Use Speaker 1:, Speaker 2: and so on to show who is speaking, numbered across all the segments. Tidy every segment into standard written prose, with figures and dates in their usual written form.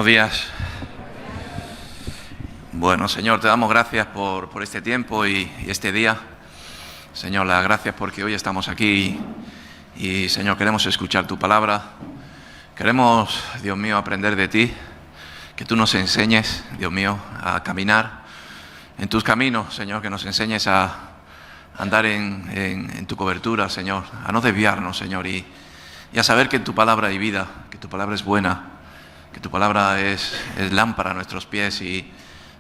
Speaker 1: Buenos días. Bueno, Señor, te damos gracias por este tiempo y este día. Señor, las gracias porque hoy estamos aquí y, Señor, queremos escuchar tu palabra. Queremos, Dios mío, aprender de ti, que tú nos enseñes, Dios mío, a caminar en tus caminos, Señor, que nos enseñes a andar en tu cobertura, Señor, a no desviarnos, Señor, y a saber que en tu palabra hay vida, que tu palabra es buena, que tu palabra es lámpara a nuestros pies y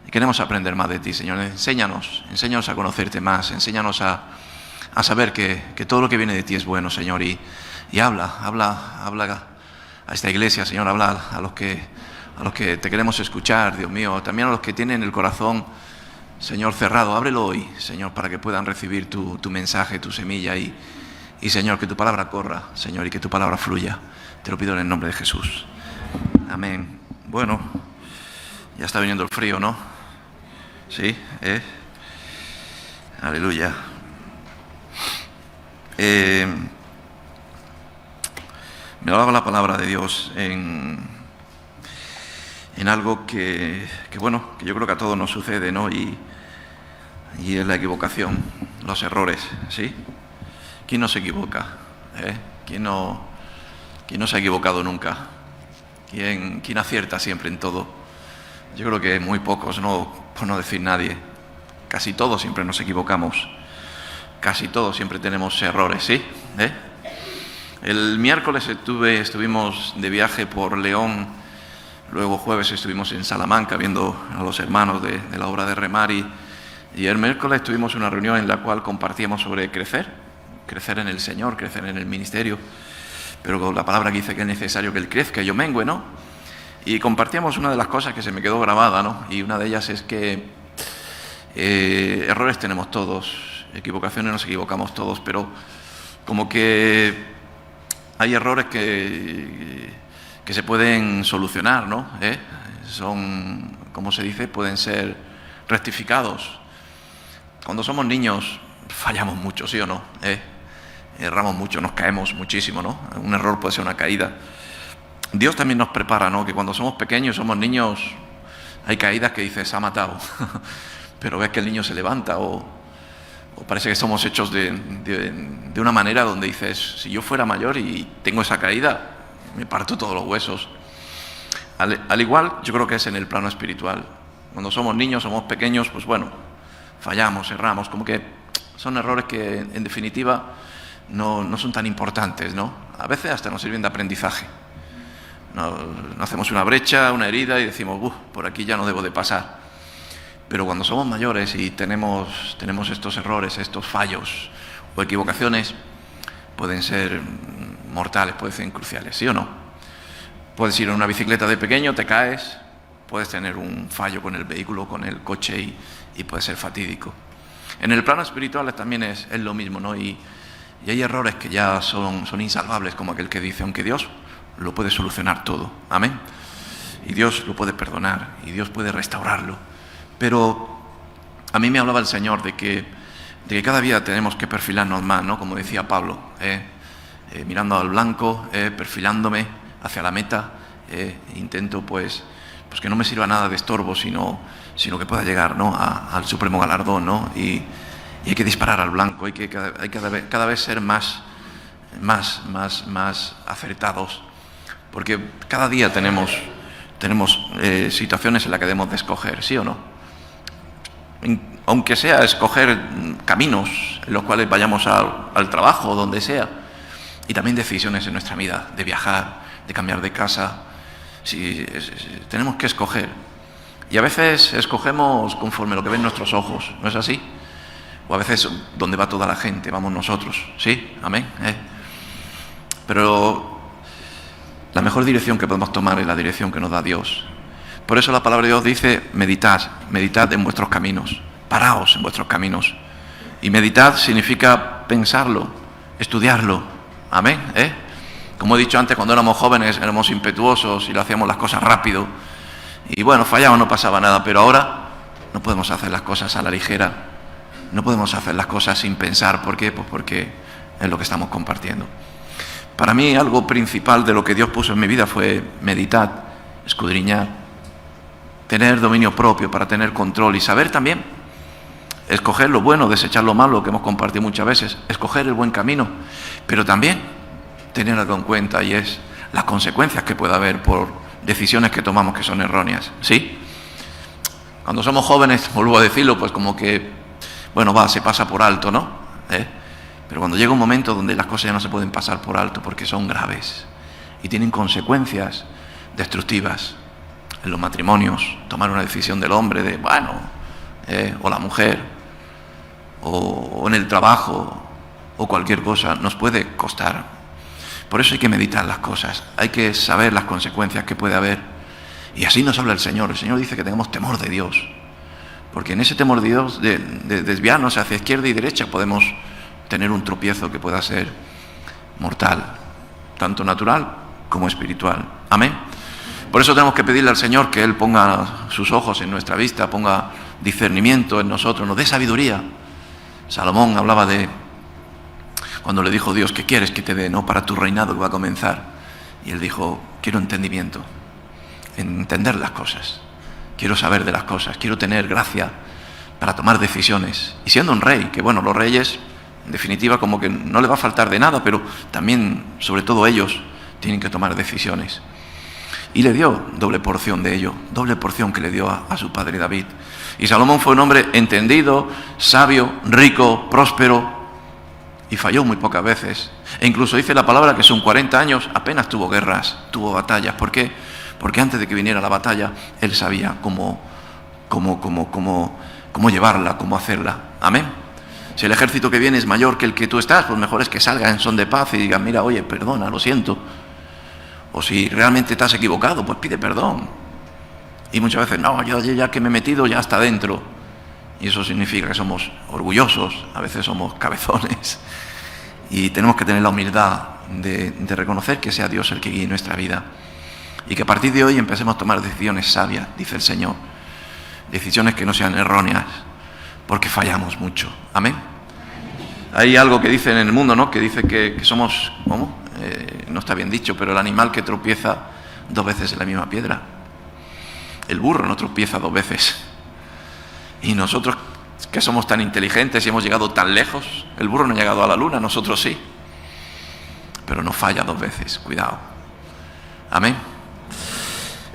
Speaker 1: queremos aprender más de ti, Señor. Enséñanos a conocerte más, enséñanos a saber que todo lo que viene de ti es bueno, Señor, y habla a esta iglesia, Señor, habla a los que te queremos escuchar, Dios mío, también a los que tienen el corazón, Señor, cerrado. Ábrelo hoy, Señor, para que puedan recibir tu mensaje, tu semilla y Señor, que tu palabra corra, Señor, y que tu palabra fluya. Te lo pido en el nombre de Jesús. Amén. Bueno, ya está viniendo el frío, ¿no? Sí, aleluya. Me hablaba la palabra de Dios en algo que yo creo que a todos nos sucede, ¿no? Y es la equivocación, los errores, ¿sí? ¿Quién no se equivoca? ¿Quién no se ha equivocado nunca? ¿Quién acierta siempre en todo? Yo creo que muy pocos, por no decir nadie. Casi todos siempre nos equivocamos. Casi todos siempre tenemos errores, ¿sí? El miércoles estuvimos de viaje por León. Luego jueves estuvimos en Salamanca viendo a los hermanos de la obra de Remar. Y el miércoles tuvimos una reunión en la cual compartíamos sobre crecer en el Señor, crecer en el ministerio. Pero con la palabra que dice que es necesario que Él crezca y yo mengüe, ¿no? Y compartíamos una de las cosas que se me quedó grabada, ¿no? Y una de ellas es que errores tenemos todos, equivocaciones nos equivocamos todos, pero como que hay errores que se pueden solucionar, ¿no? Son, como se dice, pueden ser rectificados. Cuando somos niños fallamos mucho, ¿sí o no? Erramos mucho, nos caemos muchísimo, ¿no? Un error puede ser una caída. Dios también nos prepara, ¿no? Que cuando somos pequeños, somos niños, hay caídas que dices, se ha matado. Pero ves que el niño se levanta o parece que somos hechos de una manera donde dices, si yo fuera mayor y tengo esa caída, me parto todos los huesos. Al igual, yo creo que es en el plano espiritual. Cuando somos niños, somos pequeños, pues bueno, fallamos, erramos, como que son errores que en definitiva no son tan importantes, ¿no? A veces hasta nos sirven de aprendizaje. No hacemos una brecha, una herida y decimos, por aquí ya no debo de pasar. Pero cuando somos mayores y tenemos estos errores, estos fallos o equivocaciones, pueden ser mortales, pueden ser cruciales, ¿sí o no? Puedes ir en una bicicleta de pequeño, te caes, puedes tener un fallo con el vehículo, con el coche y puede ser fatídico. En el plano espiritual también es lo mismo, ¿no? Y hay errores que ya son insalvables, como aquel que dice, aunque Dios lo puede solucionar todo, amén. Y Dios lo puede perdonar y Dios puede restaurarlo. Pero a mí me hablaba el Señor de que cada día tenemos que perfilarnos más, ¿no? Como decía Pablo, mirando al blanco, perfilándome hacia la meta, intento pues que no me sirva nada de estorbo, sino que pueda llegar, ¿no? al supremo galardón, ¿no? Y hay que disparar al blanco, hay que cada vez ser más acertados, porque cada día tenemos situaciones en las que debemos de escoger, ¿sí o no? Aunque sea escoger caminos en los cuales vayamos al trabajo, donde sea, y también decisiones en nuestra vida, de viajar, de cambiar de casa. Tenemos que escoger. Y a veces escogemos conforme lo que ven nuestros ojos, ¿no es así? O a veces donde va toda la gente, vamos nosotros, ¿sí? Amén. Pero la mejor dirección que podemos tomar es la dirección que nos da Dios. Por eso la palabra de Dios dice, meditad en vuestros caminos, paraos en vuestros caminos. Y meditar significa pensarlo, estudiarlo, amén. Como he dicho antes, cuando éramos jóvenes éramos impetuosos y lo hacíamos las cosas rápido. Y bueno, fallaba, no pasaba nada, pero ahora no podemos hacer las cosas a la ligera. No podemos hacer las cosas sin pensar. ¿Por qué? Pues porque es lo que estamos compartiendo. Para mí algo principal de lo que Dios puso en mi vida fue meditar escudriñar, tener dominio propio para tener control y saber también escoger lo bueno, desechar lo malo, que hemos compartido muchas veces, escoger el buen camino, pero también tener algo en cuenta, y es las consecuencias que puede haber por decisiones que tomamos que son erróneas, ¿sí? Cuando somos jóvenes, vuelvo a decirlo, pues como que, bueno, se pasa por alto, ¿no? Pero cuando llega un momento donde las cosas ya no se pueden pasar por alto porque son graves y tienen consecuencias destructivas en los matrimonios, tomar una decisión del hombre de, o la mujer, o en el trabajo, o cualquier cosa, nos puede costar. Por eso hay que meditar las cosas, hay que saber las consecuencias que puede haber. Y así nos habla el Señor. El Señor dice que tengamos temor de Dios, porque en ese temor de Dios, de desviarnos hacia izquierda y derecha, podemos tener un tropiezo que pueda ser mortal, tanto natural como espiritual. Amén. Por eso tenemos que pedirle al Señor que Él ponga sus ojos en nuestra vista, ponga discernimiento en nosotros, nos dé sabiduría. Salomón hablaba de cuando le dijo Dios, ¿qué quieres que te dé, no, para tu reinado que va a comenzar? Y él dijo, quiero entendimiento, entender las cosas, quiero saber de las cosas, quiero tener gracia para tomar decisiones. Y siendo un rey, que bueno, los reyes, en definitiva, como que no le va a faltar de nada, pero también, sobre todo ellos, tienen que tomar decisiones. Y le dio doble porción de ello, doble porción que le dio a su padre David. Y Salomón fue un hombre entendido, sabio, rico, próspero, y falló muy pocas veces. E incluso dice la palabra que son 40 años, apenas tuvo guerras, tuvo batallas. ¿Por qué? Porque antes de que viniera la batalla, él sabía cómo llevarla, cómo hacerla. Amén. Si el ejército que viene es mayor que el que tú estás, pues mejor es que salga en son de paz y diga, mira, oye, perdona, lo siento. O si realmente estás equivocado, pues pide perdón. Y muchas veces, no, yo ya que me he metido, ya está dentro. Y eso significa que somos orgullosos, a veces somos cabezones. Y tenemos que tener la humildad de reconocer que sea Dios el que guíe nuestra vida. Y que a partir de hoy empecemos a tomar decisiones sabias, dice el Señor. Decisiones que no sean erróneas, porque fallamos mucho. Amén. Hay algo que dicen en el mundo, ¿no? Que dice que somos, ¿cómo? No está bien dicho, pero el animal que tropieza 2 veces en la misma piedra. El burro no tropieza 2 veces. Y nosotros, que somos tan inteligentes y hemos llegado tan lejos, el burro no ha llegado a la luna, nosotros sí. Pero no falla 2 veces, cuidado. Amén.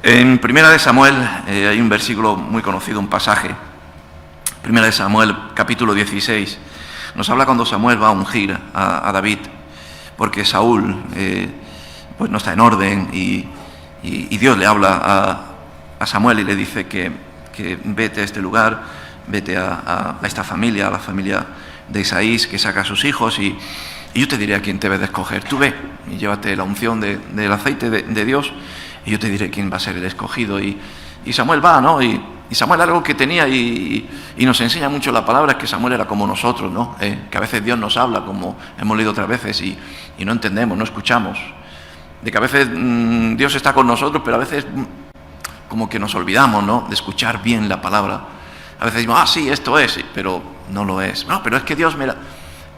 Speaker 1: En Primera de Samuel hay un versículo muy conocido, un pasaje. Primera de Samuel, capítulo 16. Nos habla cuando Samuel va a ungir a David, porque Saúl pues no está en orden y Dios le habla a Samuel y le dice que vete a este lugar, vete a esta familia, a la familia de Isaí, que saca a sus hijos y yo te diré a quién te debes de escoger. Tú ve y llévate la unción del aceite de Dios y yo te diré quién va a ser el escogido. Y Samuel va, ¿no? Y Samuel algo que tenía y nos enseña mucho la palabra es que Samuel era como nosotros, ¿no? Que a veces Dios nos habla, como hemos leído otras veces, y no entendemos, no escuchamos. De que a veces Dios está con nosotros, pero a veces como que nos olvidamos, ¿no? De escuchar bien la palabra. A veces decimos, sí, esto es, pero no lo es. No, pero es que Dios me la...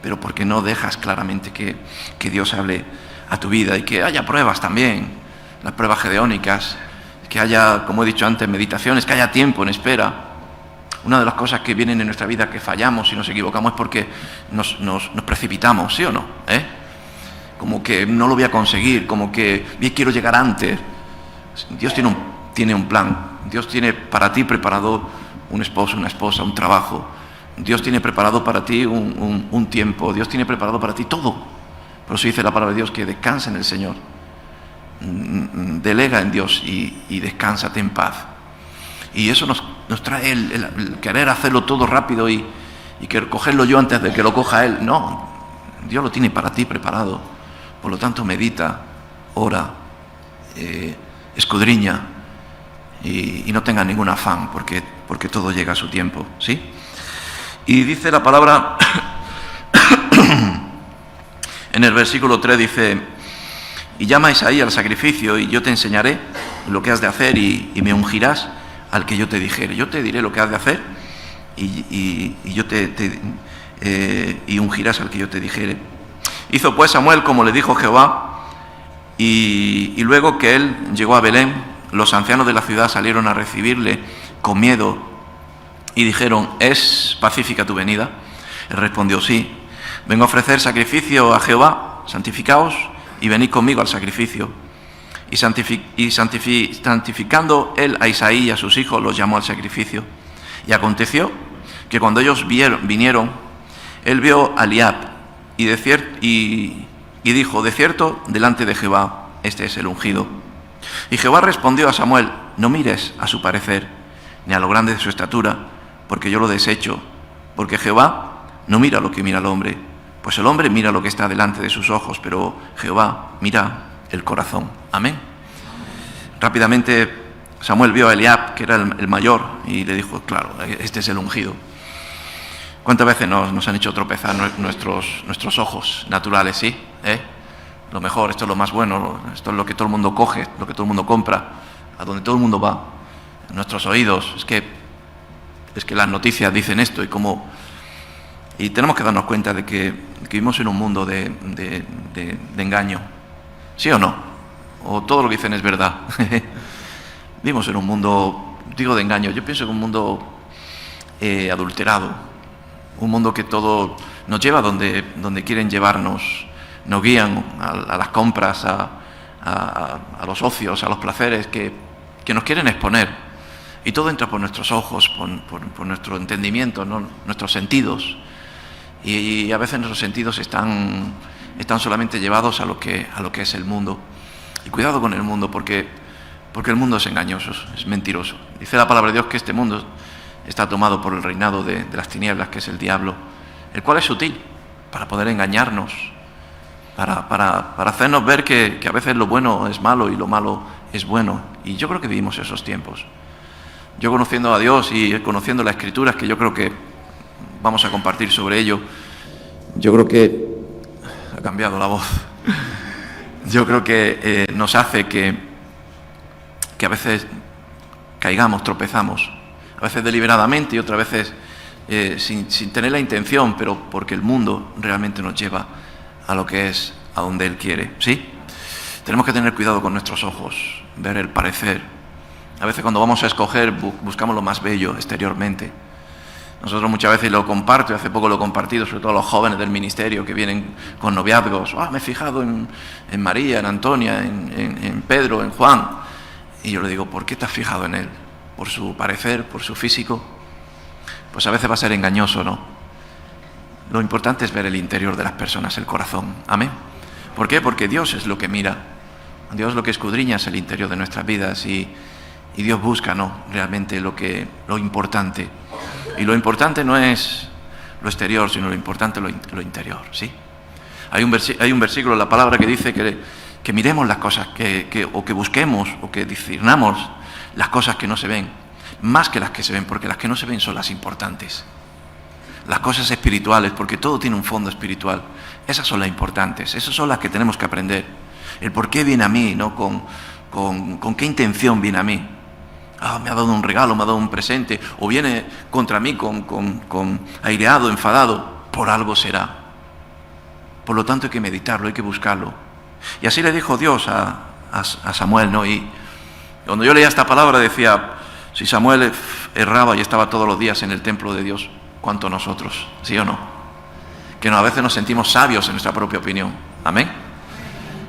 Speaker 1: Pero porque no dejas claramente que Dios hable a tu vida y que haya pruebas también, las pruebas gedeónicas, que haya, como he dicho antes, meditaciones, que haya tiempo en espera. Una de las cosas que vienen en nuestra vida que fallamos y nos equivocamos es porque nos precipitamos, ¿sí o no? Como que no lo voy a conseguir, como que quiero llegar antes. Dios tiene un plan. Dios tiene para ti preparado un esposo, una esposa, un trabajo. Dios tiene preparado para ti un tiempo. Dios tiene preparado para ti todo. Por eso dice la palabra de Dios que descansa en el Señor. Delega en Dios y descánsate en paz. Y eso nos trae el querer hacerlo todo rápido y que cogerlo yo antes de que lo coja Él. No, Dios lo tiene para ti preparado. Por lo tanto, medita, ora, escudriña y no tenga ningún afán porque todo llega a su tiempo, ¿sí? Y dice la palabra en el versículo 3 dice: y llama a Isaí al sacrificio y yo te enseñaré lo que has de hacer y me ungirás al que yo te dijere. Yo te diré lo que has de hacer y ungirás al que yo te dijere. Hizo pues Samuel como le dijo Jehová y luego que él llegó a Belén, los ancianos de la ciudad salieron a recibirle con miedo y dijeron: ¿es pacífica tu venida? Él respondió: sí, vengo a ofrecer sacrificio a Jehová, santificaos y venid conmigo al sacrificio. Y santificando él a Isaí y a sus hijos, los llamó al sacrificio. Y aconteció que cuando ellos vinieron, él vio a Eliab y dijo: de cierto, delante de Jehová, este es el ungido. Y Jehová respondió a Samuel: no mires a su parecer, ni a lo grande de su estatura, porque yo lo desecho. Porque Jehová no mira lo que mira el hombre, pues el hombre mira lo que está delante de sus ojos, pero Jehová mira el corazón. Amén. Rápidamente Samuel vio a Eliab, que era el mayor, y le dijo: claro, este es el ungido. ¿Cuántas veces nos han hecho tropezar nuestros ojos naturales, sí? Lo mejor, esto es lo más bueno, esto es lo que todo el mundo coge, lo que todo el mundo compra, a donde todo el mundo va. Nuestros oídos, es que las noticias dicen esto y tenemos que darnos cuenta de que vivimos en un mundo de engaño. ¿Sí o no? O todo lo que dicen es verdad. Vivimos en un mundo, digo, de engaño. Yo pienso en un mundo adulterado, un mundo que todo nos lleva donde quieren llevarnos, nos guían a las compras, a los ocios, a los placeres que nos quieren exponer. Y todo entra por nuestros ojos, por nuestro entendimiento, ¿no? Nuestros sentidos. Y a veces nuestros sentidos están solamente llevados a lo que es el mundo. Y cuidado con el mundo, porque el mundo es engañoso, es mentiroso. Dice la palabra de Dios que este mundo está tomado por el reinado de las tinieblas, que es el diablo, el cual es sutil para poder engañarnos, para hacernos ver que a veces lo bueno es malo y lo malo es bueno. Y yo creo que vivimos esos tiempos. Yo, conociendo a Dios y conociendo las Escrituras, que yo creo que vamos a compartir sobre ello, yo creo que ha cambiado la voz. Yo creo que nos hace que a veces caigamos, tropezamos, a veces deliberadamente y otras veces sin tener la intención, pero porque el mundo realmente nos lleva a lo que es, a donde Él quiere, ¿sí? Tenemos que tener cuidado con nuestros ojos, ver el parecer. A veces cuando vamos a escoger buscamos lo más bello exteriormente. Nosotros muchas veces lo comparto, y hace poco lo he compartido, sobre todo los jóvenes del ministerio que vienen con noviazgos. Me he fijado en María, en Antonia, en Pedro, en Juan. Y yo le digo: ¿por qué te has fijado en él? ¿Por su parecer, por su físico? Pues a veces va a ser engañoso, ¿no? Lo importante es ver el interior de las personas, el corazón. Amén. ¿Por qué? Porque Dios es lo que mira. Dios lo que escudriña es el interior de nuestras vidas y Dios busca, ¿no?, realmente lo importante. Y lo importante no es lo exterior, sino lo importante lo interior, ¿sí? Hay un versículo en la palabra que dice que miremos las cosas, o que busquemos, o que discernamos las cosas que no se ven, más que las que se ven, porque las que no se ven son las importantes. Las cosas espirituales, porque todo tiene un fondo espiritual. Esas son las importantes, esas son las que tenemos que aprender. El por qué viene a mí, ¿no? Con qué intención viene a mí. Me ha dado un regalo, me ha dado un presente, o viene contra mí con aireado, enfadado. Por algo será. Por lo tanto hay que meditarlo, hay que buscarlo. Y así le dijo Dios a Samuel, ¿no? Y cuando yo leía esta palabra decía: si Samuel erraba y estaba todos los días en el templo de Dios, ¿cuánto nosotros? ¿Sí o no? Que a veces nos sentimos sabios en nuestra propia opinión. Amén.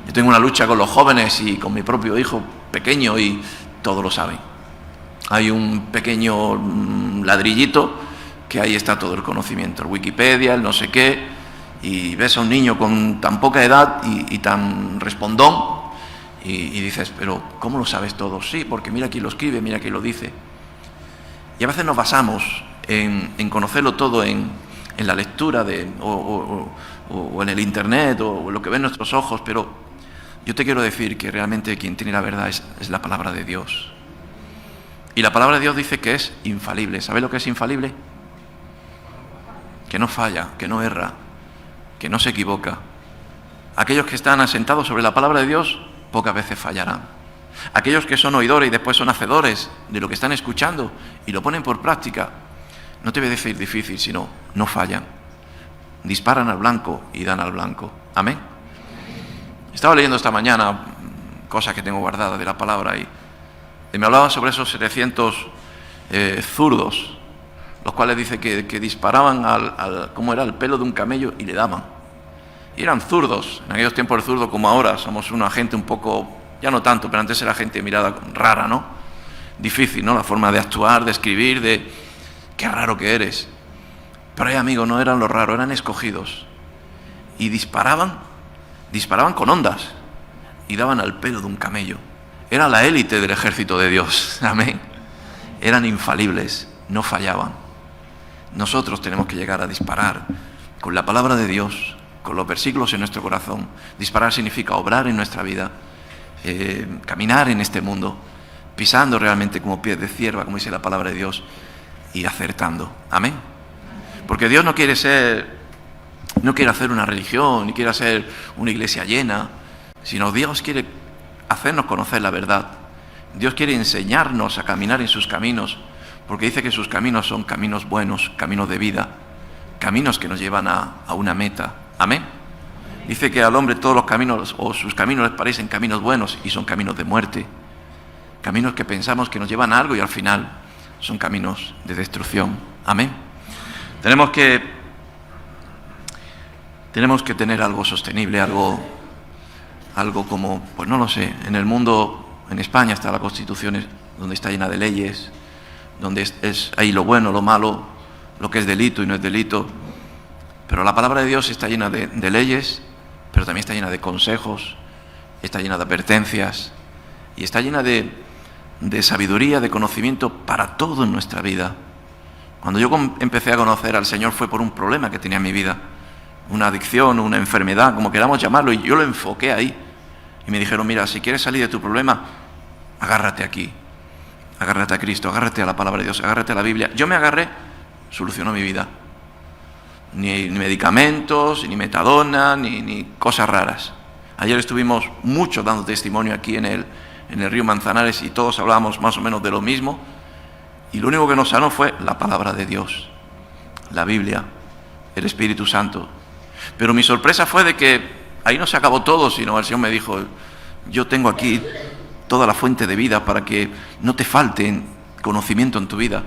Speaker 1: Yo tengo una lucha con los jóvenes y con mi propio hijo pequeño y todos lo saben. Hay un pequeño ladrillito que ahí está todo el conocimiento, el Wikipedia, el no sé qué, y ves a un niño con tan poca edad y tan respondón y dices: pero ¿cómo lo sabes todo? Sí, porque mira quién lo escribe, mira quién lo dice. Y a veces nos basamos en conocerlo todo en la lectura o en el internet o lo que ven nuestros ojos, pero yo te quiero decir que realmente quien tiene la verdad es la palabra de Dios. Y la palabra de Dios dice que es infalible. ¿Sabes lo que es infalible? Que no falla, que no erra, que no se equivoca. Aquellos que están asentados sobre la palabra de Dios pocas veces fallarán. Aquellos que son oidores y después son hacedores de lo que están escuchando y lo ponen por práctica, no te voy a decir difícil, sino no fallan. Disparan al blanco y dan al blanco. Amén. Estaba leyendo esta mañana cosas que tengo guardadas de la palabra y Y me hablaba sobre esos 700 zurdos, los cuales dice que disparaban ¿cómo era? Al pelo de un camello y le daban. Y eran zurdos. En aquellos tiempos el zurdo, como ahora, somos una gente un poco, ya no tanto, pero antes era gente mirada rara, ¿no? Difícil, ¿no? La forma de actuar, de escribir, de qué raro que eres. Pero amigos, no eran los raros, eran escogidos. Y disparaban con ondas y daban al pelo de un camello. Era la élite del ejército de Dios. Amén. Eran infalibles, no fallaban. Nosotros tenemos que llegar a disparar con la palabra de Dios, con los versículos en nuestro corazón. Disparar significa obrar en nuestra vida, caminar en este mundo, pisando realmente como pies de cierva, como dice la palabra de Dios, y acertando. Amén. Porque Dios no quiere hacer una religión, ni quiere hacer una iglesia llena, sino Dios quiere hacernos conocer la verdad. Dios quiere enseñarnos a caminar en sus caminos, porque dice que sus caminos son caminos buenos, caminos de vida, caminos que nos llevan a una meta. Amén. Dice que al hombre todos los caminos o sus caminos les parecen caminos buenos y son caminos de muerte, caminos que pensamos que nos llevan a algo y al final son caminos de destrucción. Amén. Tenemos que tener algo sostenible, algo como, pues no lo sé, en el mundo, en España está la Constitución, donde está llena de leyes, donde es ahí lo bueno, lo malo, lo que es delito y no es delito. Pero la palabra de Dios está llena de leyes, pero también está llena de consejos, está llena de advertencias y está llena de sabiduría, de conocimiento para todo en nuestra vida. Cuando yo empecé a conocer al Señor fue por un problema que tenía en mi vida, una adicción, una enfermedad, como queramos llamarlo, y yo lo enfoqué ahí. Y me dijeron, mira, si quieres salir de tu problema, agárrate aquí, agárrate a Cristo, agárrate a la palabra de Dios, agárrate a la Biblia. Yo me agarré, solucionó mi vida. Ni medicamentos, ni metadona, ni cosas raras. Ayer estuvimos mucho dando testimonio aquí en el río Manzanares y todos hablábamos más o menos de lo mismo. Y lo único que nos sanó fue la palabra de Dios, la Biblia, el Espíritu Santo. Pero mi sorpresa fue de que ahí no se acabó todo, sino el Señor me dijo, yo tengo aquí toda la fuente de vida para que no te falte conocimiento en tu vida,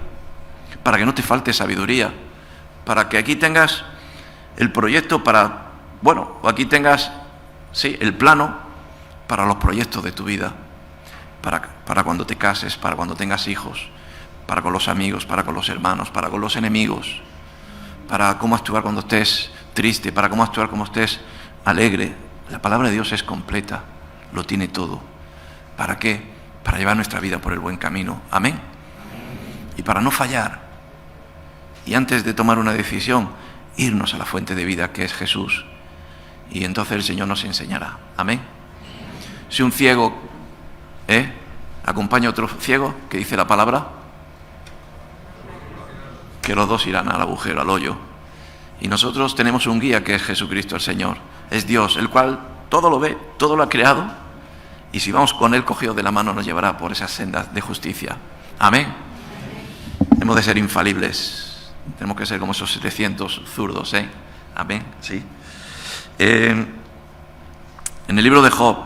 Speaker 1: para que no te falte sabiduría, para que aquí tengas el proyecto aquí tengas, sí, el plano para los proyectos de tu vida, para cuando te cases, para cuando tengas hijos, para con los amigos, para con los hermanos, para con los enemigos, para cómo actuar cuando estés triste, para cómo actuar cuando estés alegre. La palabra de Dios es completa, lo tiene todo. ¿Para qué? Para llevar nuestra vida por el buen camino. Amén. Y para no fallar. Y antes de tomar una decisión, irnos a la fuente de vida que es Jesús. Y entonces el Señor nos enseñará. Amén. Si un ciego acompaña a otro ciego, que dice la palabra, que los dos irán al agujero, al hoyo. Y nosotros tenemos un guía que es Jesucristo el Señor. Es Dios, el cual todo lo ve, todo lo ha creado. Y si vamos con Él cogido de la mano, nos llevará por esas sendas de justicia. Amén. Hemos de ser infalibles. Tenemos que ser como esos 700 zurdos, Amén. Sí. En el libro de Job,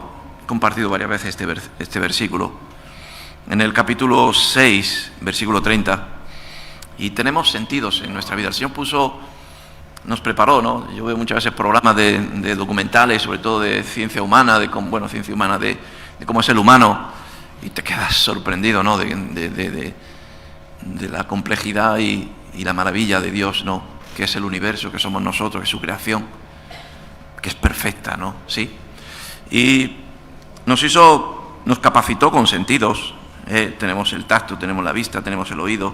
Speaker 1: he compartido varias veces este versículo. En el capítulo 6, versículo 30. Y tenemos sentidos en nuestra vida. El Señor nos preparó, ¿no? Yo veo muchas veces programas de documentales, sobre todo de ciencia humana, de cómo es el humano, y te quedas sorprendido, ¿no? De la complejidad y la maravilla de Dios, ¿no? Que es el universo, que somos nosotros, que es su creación, que es perfecta, ¿no? Sí. Y nos capacitó con sentidos. Tenemos el tacto, tenemos la vista, tenemos el oído.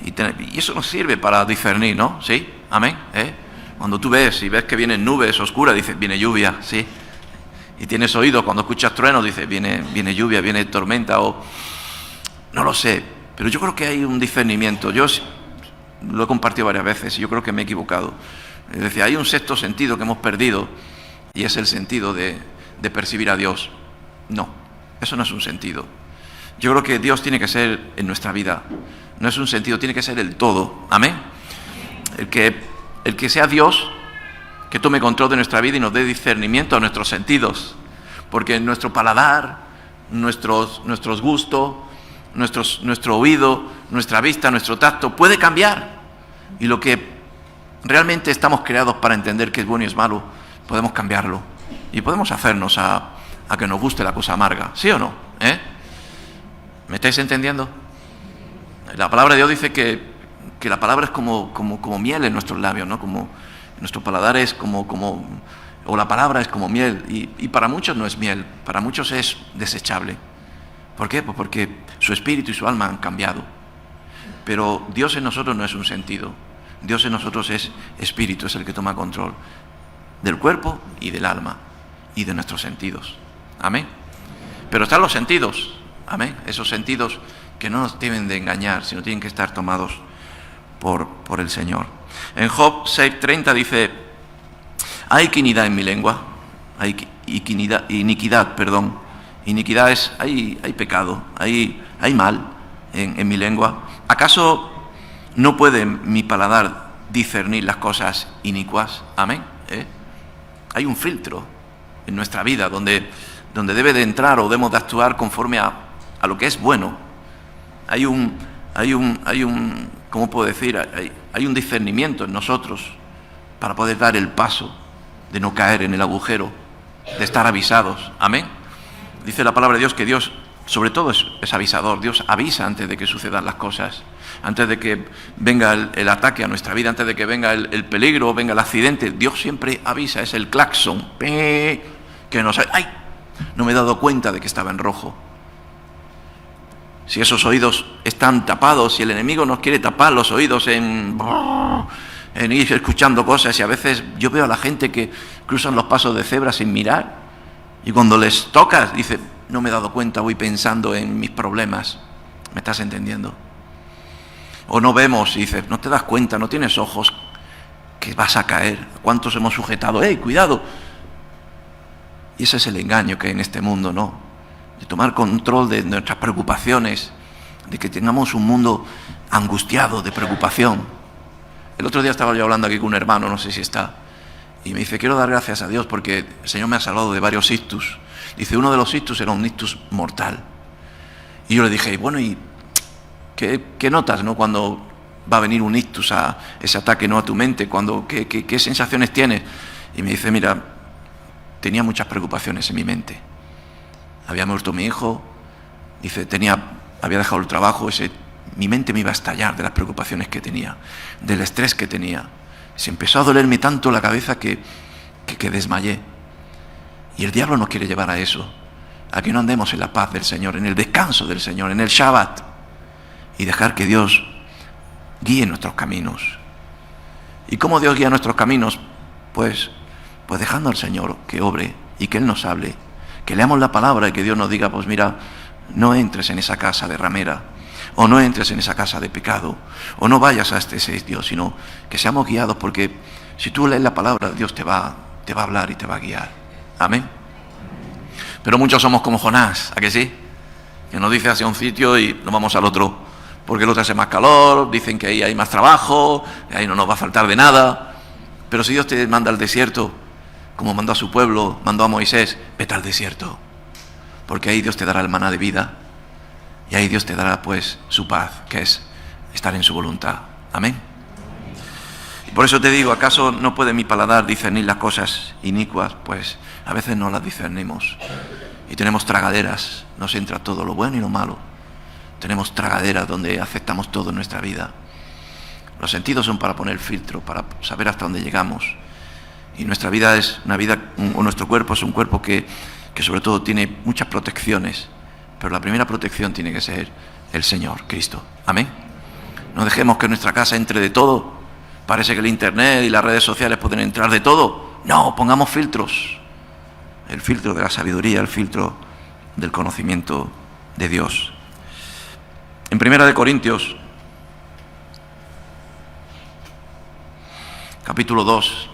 Speaker 1: Y eso nos sirve para discernir, ¿no? ¿Sí? Amén. Cuando tú ves que vienen nubes oscuras, dices, viene lluvia, ¿sí? Y tienes oído, cuando escuchas truenos, dices, viene lluvia, viene tormenta, o no lo sé. Pero yo creo que hay un discernimiento. Yo lo he compartido varias veces y yo creo que me he equivocado. Es decir, hay un sexto sentido que hemos perdido y es el sentido de percibir a Dios. No, eso no es un sentido. Yo creo que Dios tiene que ser en nuestra vida. No es un sentido, tiene que ser el todo. Amén. El que sea Dios, que tome control de nuestra vida y nos dé discernimiento a nuestros sentidos. Porque nuestro paladar, nuestros gustos, nuestro oído, nuestra vista, nuestro tacto puede cambiar. Y lo que realmente estamos creados para entender que es bueno y es malo, podemos cambiarlo. Y podemos hacernos a que nos guste la cosa amarga. ¿Sí o no? ¿Me estáis entendiendo? La palabra de Dios dice que la palabra es como miel en nuestros labios, ¿no? Como nuestro paladar es o la palabra es como miel. Y para muchos no es miel, para muchos es desechable. ¿Por qué? Pues porque su espíritu y su alma han cambiado. Pero Dios en nosotros no es un sentido. Dios en nosotros es espíritu, es el que toma control del cuerpo y del alma y de nuestros sentidos. Amén. Pero están los sentidos. Amén. Esos sentidos que no nos deben de engañar, sino tienen que estar tomados por el Señor. En Job 6:30 dice: hay iniquidad en mi lengua, iniquidad es, hay pecado, hay mal en mi lengua. ¿Acaso no puede mi paladar discernir las cosas inicuas? Amén. Hay un filtro en nuestra vida donde debe de entrar o debemos de actuar conforme a lo que es bueno. Hay un ¿cómo puedo decir? Hay un discernimiento en nosotros para poder dar el paso de no caer en el agujero, de estar avisados. Amén. Dice la palabra de Dios que Dios, sobre todo, es avisador. Dios avisa antes de que sucedan las cosas, antes de que venga el ataque a nuestra vida, antes de que venga el peligro, venga el accidente. Dios siempre avisa, es el claxon que nos... ¡Ay! No me he dado cuenta de que estaba en rojo. Si esos oídos están tapados, si el enemigo nos quiere tapar los oídos en ir escuchando cosas, y a veces yo veo a la gente que cruzan los pasos de cebra sin mirar, y cuando les tocas, dice: no me he dado cuenta, voy pensando en mis problemas. ¿Me estás entendiendo? O no vemos, y dices: no te das cuenta, no tienes ojos, que vas a caer. ¿Cuántos hemos sujetado? ¡Ey, cuidado! Y ese es el engaño que hay en este mundo, ¿no? De tomar control de nuestras preocupaciones, de que tengamos un mundo angustiado de preocupación. El otro día estaba yo hablando aquí con un hermano, no sé si está, y me dice: quiero dar gracias a Dios porque el Señor me ha salvado de varios ictus. Dice: uno de los ictus era un ictus mortal. Y yo le dije: bueno, ¿y qué notas, no, cuando va a venir un ictus, a ese ataque, no, a tu mente? ¿Qué sensaciones tienes? Y me dice: mira, tenía muchas preocupaciones en mi mente. Había muerto mi hijo, dice, había dejado el trabajo, mi mente me iba a estallar de las preocupaciones que tenía, del estrés que tenía. Se empezó a dolerme tanto la cabeza que desmayé. Y el diablo nos quiere llevar a eso, a que no andemos en la paz del Señor, en el descanso del Señor, en el Shabbat, y dejar que Dios guíe nuestros caminos. ¿Y cómo Dios guía nuestros caminos? Pues dejando al Señor que obre y que Él nos hable, que leamos la palabra y que Dios nos diga: pues mira, no entres en esa casa de ramera, o no entres en esa casa de pecado, o no vayas a este sitio, sino que seamos guiados, porque si tú lees la palabra, Dios te va a hablar y te va a guiar. Amén. Pero muchos somos como Jonás, ¿a que sí? Que nos dice hacia un sitio y nos vamos al otro, porque el otro hace más calor, dicen que ahí hay más trabajo, que ahí no nos va a faltar de nada. Pero si Dios te manda al desierto, como mandó a su pueblo, mandó a Moisés: vete al desierto, porque ahí Dios te dará el maná de vida, y ahí Dios te dará pues su paz, que es estar en su voluntad. Amén. Y por eso te digo: ¿acaso no puede mi paladar discernir las cosas inicuas? Pues a veces no las discernimos, y tenemos tragaderas, nos entra todo lo bueno y lo malo. Tenemos tragaderas donde aceptamos todo en nuestra vida. Los sentidos son para poner filtro, para saber hasta dónde llegamos. Y nuestra vida es una vida, o nuestro cuerpo es un cuerpo que sobre todo tiene muchas protecciones, pero la primera protección tiene que ser el Señor, Cristo. Amén. No dejemos que en nuestra casa entre de todo. Parece que el internet y las redes sociales pueden entrar de todo. No, pongamos filtros. El filtro de la sabiduría, el filtro del conocimiento de Dios. En 1 Corintios, capítulo 2,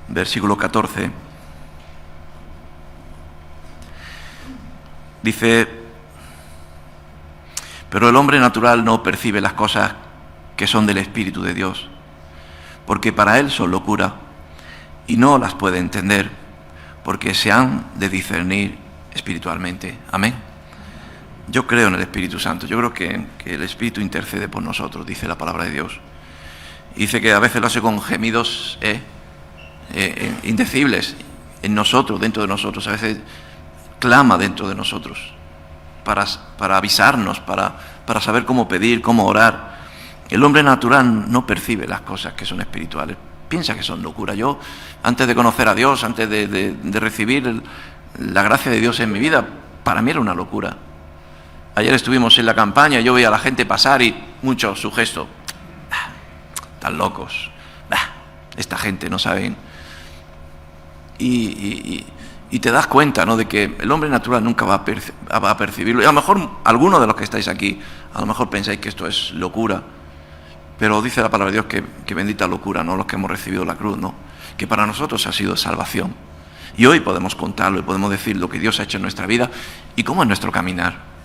Speaker 1: versículo 14, dice: pero el hombre natural no percibe las cosas que son del Espíritu de Dios, porque para él son locura, y no las puede entender, porque se han de discernir espiritualmente. Amén. Yo creo en el Espíritu Santo. Yo creo que el Espíritu intercede por nosotros, dice la palabra de Dios. Dice que a veces lo hace con gemidos indecibles en nosotros, dentro de nosotros. A veces clama dentro de nosotros para avisarnos, para saber cómo pedir, cómo orar. El hombre natural no percibe las cosas que son espirituales. Piensa que son locura. Yo, antes de conocer a Dios, antes de recibir la gracia de Dios en mi vida, para mí era una locura. Ayer estuvimos en la campaña y yo veía a la gente pasar y muchos su gesto. Están locos. Esta gente no saben. Y te das cuenta, ¿no?, de que el hombre natural nunca va a percibirlo. Y a lo mejor algunos de los que estáis aquí, a lo mejor pensáis que esto es locura. Pero dice la palabra de Dios que bendita locura, ¿no?, los que hemos recibido la cruz, ¿no?, que para nosotros ha sido salvación. Y hoy podemos contarlo y podemos decir lo que Dios ha hecho en nuestra vida y cómo es nuestro caminar.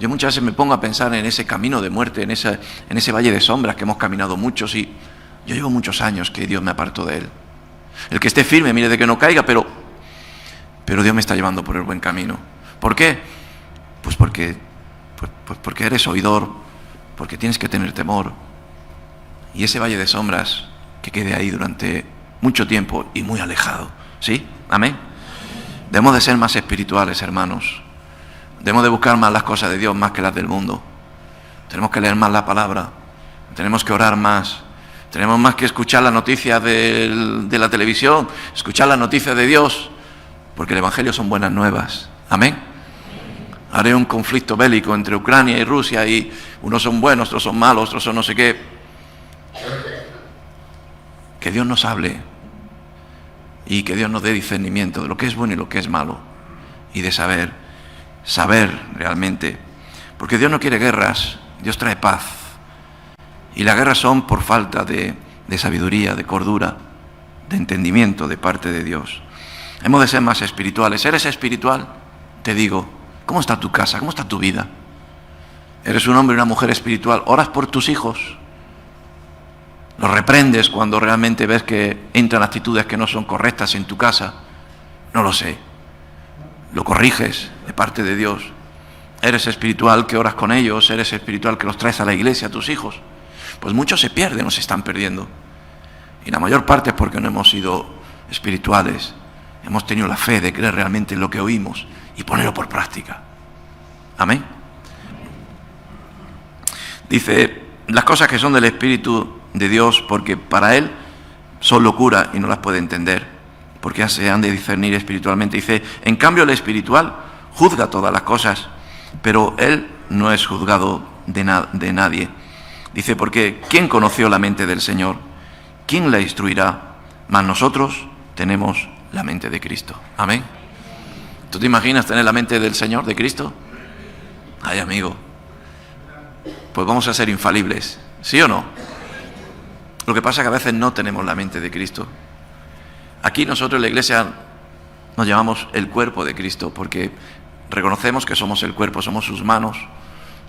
Speaker 1: Yo muchas veces me pongo a pensar en ese camino de muerte, en ese valle de sombras que hemos caminado muchos, y yo llevo muchos años que Dios me apartó de él. El que esté firme, mire de que no caiga, pero Dios me está llevando por el buen camino. ¿Por qué? Pues porque eres oidor, porque tienes que tener temor. Y ese valle de sombras que quede ahí durante mucho tiempo y muy alejado. ¿Sí? Amén. Debemos de ser más espirituales, hermanos. Debemos de buscar más las cosas de Dios más que las del mundo. Tenemos que leer más la palabra. Tenemos que orar más. Tenemos más que escuchar las noticias de la televisión, escuchar las noticias de Dios, porque el Evangelio son buenas nuevas. Amén. Ahora hay un conflicto bélico entre Ucrania y Rusia y unos son buenos, otros son malos, otros son no sé qué. Que Dios nos hable y que Dios nos dé discernimiento de lo que es bueno y lo que es malo, y de saber realmente, porque Dios no quiere guerras, Dios trae paz, y las guerras son por falta de sabiduría, de cordura, de entendimiento de parte de Dios. Hemos de ser más espirituales. ¿Eres espiritual? Te digo, ¿cómo está tu casa? ¿Cómo está tu vida? ¿Eres un hombre y una mujer espiritual? ¿Oras por tus hijos? ¿Los reprendes cuando realmente ves que entran actitudes que no son correctas en tu casa? No lo sé. ¿Lo corriges de parte de Dios? ¿Eres espiritual que oras con ellos? ¿Eres espiritual que los traes a la iglesia, a tus hijos? Pues muchos se pierden o se están perdiendo. Y la mayor parte es porque no hemos sido espirituales. Hemos tenido la fe de creer realmente en lo que oímos y ponerlo por práctica. Amén. Dice, las cosas que son del Espíritu de Dios, porque para Él son locura y no las puede entender, porque se han de discernir espiritualmente. Dice, en cambio el espiritual juzga todas las cosas, pero Él no es juzgado de nadie. Dice, porque ¿quién conoció la mente del Señor? ¿Quién la instruirá? Mas nosotros tenemos la mente de Cristo. Amén. ¿Tú te imaginas tener la mente del Señor, de Cristo? Ay, amigo, pues vamos a ser infalibles, ¿sí o no? Lo que pasa es que a veces no tenemos la mente de Cristo. Aquí nosotros en la iglesia nos llamamos el cuerpo de Cristo, porque reconocemos que somos el cuerpo, somos sus manos.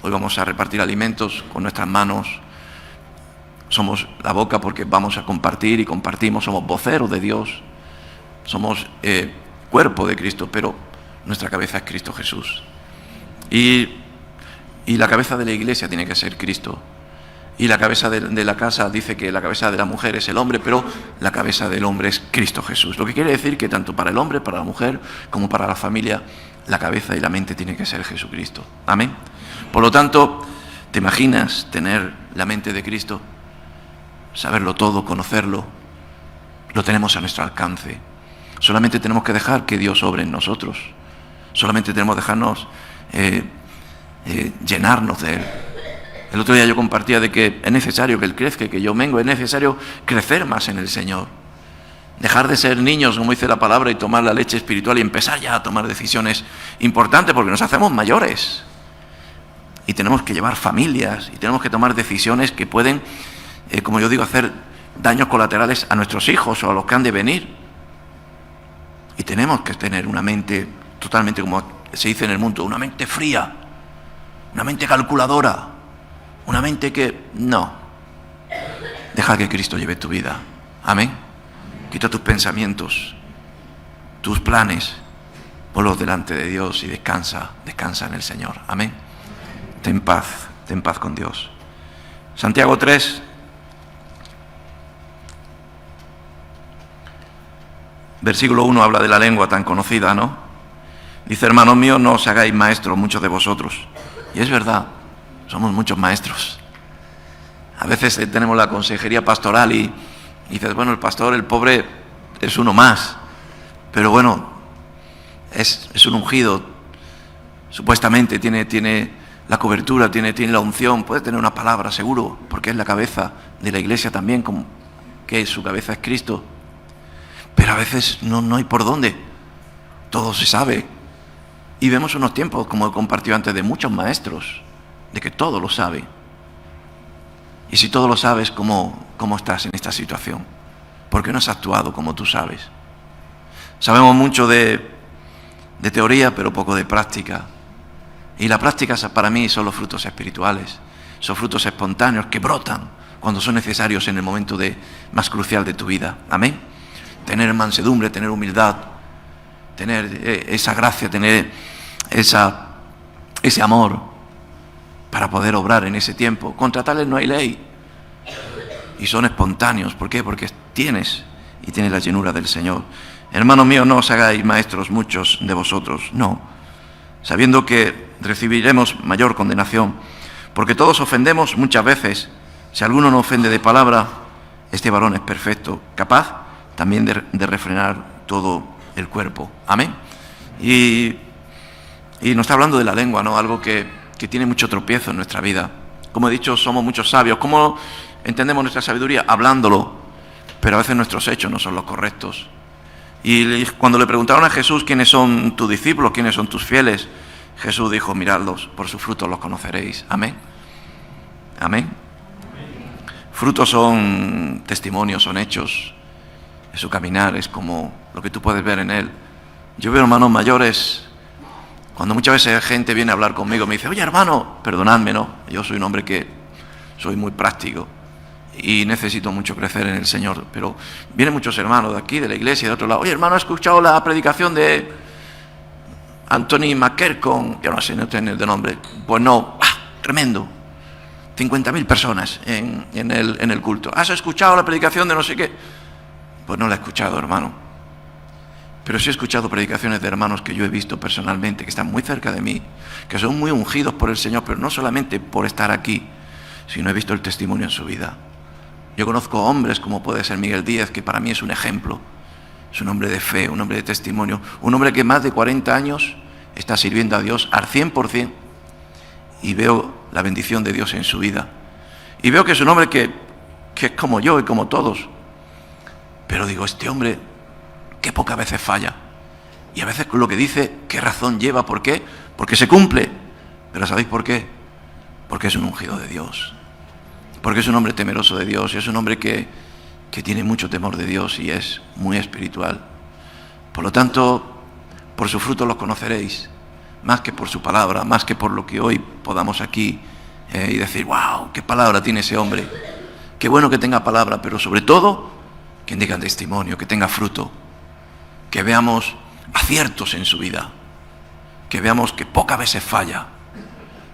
Speaker 1: Hoy vamos a repartir alimentos con nuestras manos. Somos la boca porque vamos a compartir y compartimos. Somos voceros de Dios. Somos cuerpo de Cristo, pero nuestra cabeza es Cristo Jesús. Y la cabeza de la iglesia tiene que ser Cristo. Y la cabeza de la casa dice que la cabeza de la mujer es el hombre, pero la cabeza del hombre es Cristo Jesús. Lo que quiere decir que tanto para el hombre, para la mujer, como para la familia, la cabeza y la mente tiene que ser Jesucristo. Amén. Por lo tanto, ¿te imaginas tener la mente de Cristo? Saberlo todo, conocerlo. Lo tenemos a nuestro alcance. Solamente tenemos que dejar que Dios obre en nosotros. Solamente tenemos que dejarnos llenarnos de Él. El otro día yo compartía de que es necesario que Él crezca, que yo mengue, es necesario crecer más en el Señor. Dejar de ser niños, como dice la palabra, y tomar la leche espiritual y empezar ya a tomar decisiones importantes, porque nos hacemos mayores. Y tenemos que llevar familias, y tenemos que tomar decisiones que pueden, como yo digo, hacer daños colaterales a nuestros hijos o a los que han de venir. Y tenemos que tener una mente totalmente, como se dice en el mundo, una mente fría, una mente calculadora, una mente que no. Deja que Cristo lleve tu vida. Amén. Quita tus pensamientos, tus planes, ponlo delante de Dios y descansa en el Señor. Amén. Ten paz con Dios. Santiago 3, versículo 1 habla de la lengua tan conocida, ¿no? Dice: hermanos míos, no os hagáis maestros muchos de vosotros. Y es verdad, somos muchos maestros. A veces tenemos la consejería pastoral y dices, bueno, el pastor, el pobre, es uno más. Pero bueno, es un ungido. Supuestamente tiene la cobertura, tiene la unción, puede tener una palabra seguro, porque es la cabeza de la iglesia también, como que su cabeza es Cristo. Pero a veces no hay por dónde. Todo se sabe. Y vemos unos tiempos, como he compartido antes, de muchos maestros, de que todo lo sabe. Y si todo lo sabes, ¿cómo estás en esta situación? ¿Por qué no has actuado como tú sabes? Sabemos mucho de teoría, pero poco de práctica. Y la práctica para mí son los frutos espirituales. Son frutos espontáneos que brotan cuando son necesarios en el momento más crucial de tu vida. Amén. Tener mansedumbre, tener humildad, tener esa gracia, tener ese amor para poder obrar en ese tiempo. Contra tales no hay ley. Y son espontáneos. ¿Por qué? Porque tienes la llenura del Señor. Hermanos míos, no os hagáis maestros muchos de vosotros. No. Sabiendo que recibiremos mayor condenación. Porque todos ofendemos muchas veces. Si alguno no ofende de palabra, este varón es perfecto, capaz también de refrenar todo el cuerpo. Amén. Y nos está hablando de la lengua, ¿no? Algo que tiene mucho tropiezo en nuestra vida. Como he dicho, somos muchos sabios. ¿Cómo entendemos nuestra sabiduría? Hablándolo, pero a veces nuestros hechos no son los correctos. Y cuando le preguntaron a Jesús quiénes son tus discípulos, quiénes son tus fieles, Jesús dijo: miradlos, por sus frutos los conoceréis. Amén. Amén. Frutos son testimonios, son hechos. Es su caminar, es como lo que tú puedes ver en él. Yo veo hermanos mayores. Cuando muchas veces gente viene a hablar conmigo, me dice: oye, hermano, perdonadme, ¿no? Yo soy un hombre que soy muy práctico y necesito mucho crecer en el Señor. Pero vienen muchos hermanos de aquí, de la iglesia, de otro lado. Oye, hermano, ¿has escuchado la predicación de Anthony McKerkon? Yo no sé, no tengo el nombre. Pues no, tremendo. 50.000 personas en el culto. ¿Has escuchado la predicación de no sé qué? Pues no la he escuchado, hermano. Pero sí he escuchado predicaciones de hermanos que yo he visto personalmente, que están muy cerca de mí, que son muy ungidos por el Señor, pero no solamente por estar aquí, sino he visto el testimonio en su vida. Yo conozco hombres como puede ser Miguel Díaz, que para mí es un ejemplo. Es un hombre de fe, un hombre de testimonio, un hombre que más de 40 años está sirviendo a Dios al 100%. Y veo la bendición de Dios en su vida. Y veo que es un hombre que es como yo y como todos. Pero digo, este hombre que pocas veces falla. Y a veces con lo que dice, ¿qué razón lleva? ¿Por qué? Porque se cumple. Pero ¿sabéis por qué? Porque es un ungido de Dios. Porque es un hombre temeroso de Dios. Y es un hombre que tiene mucho temor de Dios y es muy espiritual. Por lo tanto, por sus frutos los conoceréis. Más que por su palabra, más que por lo que hoy podamos aquí y decir, wow, qué palabra tiene ese hombre. Qué bueno que tenga palabra, pero sobre todo, que diga testimonio, que tenga fruto. Que veamos aciertos en su vida, que veamos que pocas veces falla,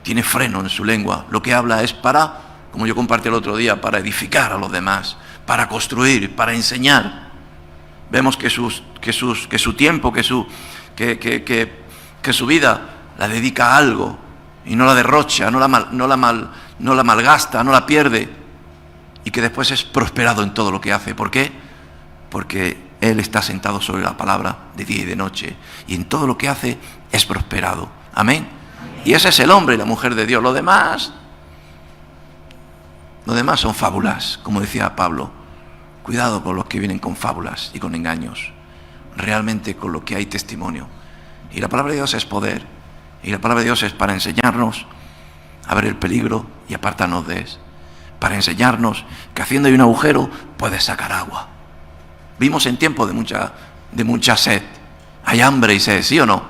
Speaker 1: tiene freno en su lengua, lo que habla es para, como yo compartí el otro día, para edificar a los demás, para construir, para enseñar. Vemos que su tiempo, que su vida la dedica a algo y no la derrocha, no la malgasta, no la pierde, y que después es prosperado en todo lo que hace. ¿Por qué? Porque Él está sentado sobre la palabra de día y de noche. Y en todo lo que hace es prosperado. Amén. Y ese es el hombre y la mujer de Dios. Lo demás son fábulas, como decía Pablo. Cuidado con los que vienen con fábulas y con engaños. Realmente con lo que hay testimonio. Y la palabra de Dios es poder. Y la palabra de Dios es para enseñarnos a ver el peligro y apartarnos de él. Para enseñarnos que haciendo ahí un agujero puedes sacar agua. Vimos en tiempo de mucha sed. Hay hambre y sed, ¿sí o no?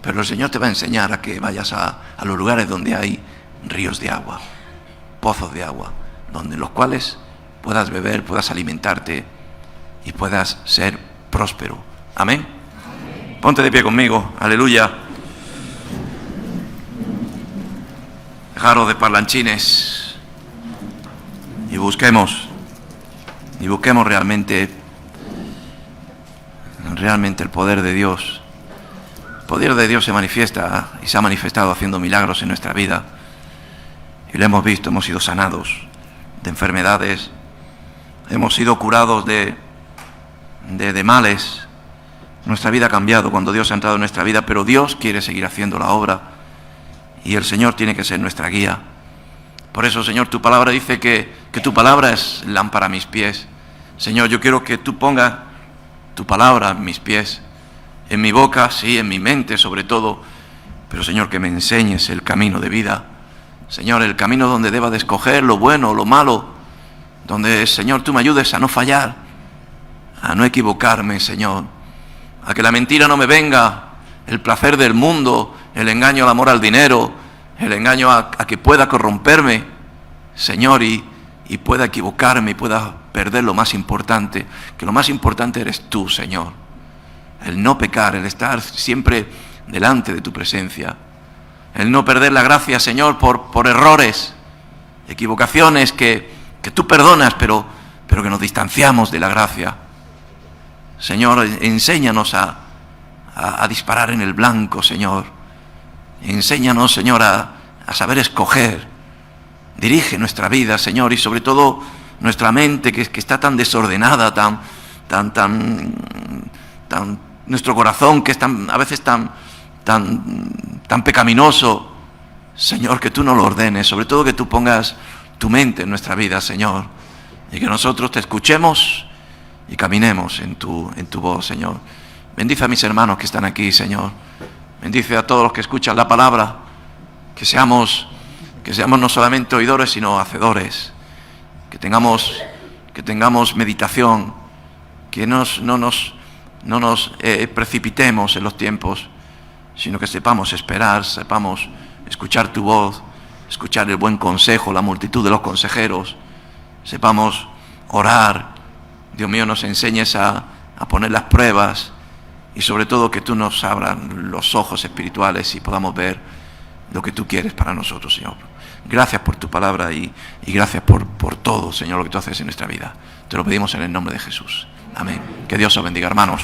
Speaker 1: Pero el Señor te va a enseñar a que vayas a los lugares donde hay ríos de agua, pozos de agua, donde los cuales puedas beber, puedas alimentarte y puedas ser próspero. Amén. Ponte de pie conmigo, aleluya. Dejaros de parlanchines y busquemos realmente el poder de Dios. El poder de Dios se manifiesta y se ha manifestado haciendo milagros en nuestra vida. Y lo hemos visto, hemos sido sanados de enfermedades, hemos sido curados de males. Nuestra vida ha cambiado cuando Dios ha entrado en nuestra vida, pero Dios quiere seguir haciendo la obra y el Señor tiene que ser nuestra guía. Por eso, Señor, tu palabra dice que tu palabra es lámpara a mis pies. Señor, yo quiero que tú pongas tu palabra en mis pies, en mi boca, sí, en mi mente sobre todo, pero Señor, que me enseñes el camino de vida. Señor, el camino donde deba de escoger lo bueno o lo malo, donde, Señor, tú me ayudes a no fallar, a no equivocarme, Señor, a que la mentira no me venga, el placer del mundo, el engaño al amor al dinero, el engaño a que pueda corromperme, Señor, y pueda equivocarme y pueda perder lo más importante, que lo más importante eres tú, Señor. El no pecar, el estar siempre delante de tu presencia, el no perder la gracia, Señor, por errores, equivocaciones que tú perdonas, pero que nos distanciamos de la gracia. Señor, enséñanos a disparar en el blanco, Señor. Enséñanos, Señor, a saber escoger. Dirige nuestra vida, Señor, y sobre todo nuestra mente que está tan desordenada, nuestro corazón que es a veces tan pecaminoso. Señor, que tú no lo ordenes, sobre todo que tú pongas tu mente en nuestra vida, Señor, y que nosotros te escuchemos y caminemos en tu voz, Señor. Bendice a mis hermanos que están aquí, Señor. Bendice a todos los que escuchan la palabra, que seamos no solamente oidores, sino hacedores, que tengamos meditación, que no nos precipitemos en los tiempos, sino que sepamos esperar, sepamos escuchar tu voz, escuchar el buen consejo, la multitud de los consejeros, sepamos orar. Dios mío, nos enseñes a poner las pruebas y sobre todo que tú nos abras los ojos espirituales y podamos ver lo que tú quieres para nosotros, Señor. Gracias por tu palabra y gracias por todo, Señor, lo que tú haces en nuestra vida. Te lo pedimos en el nombre de Jesús. Amén. Que Dios os bendiga, hermanos.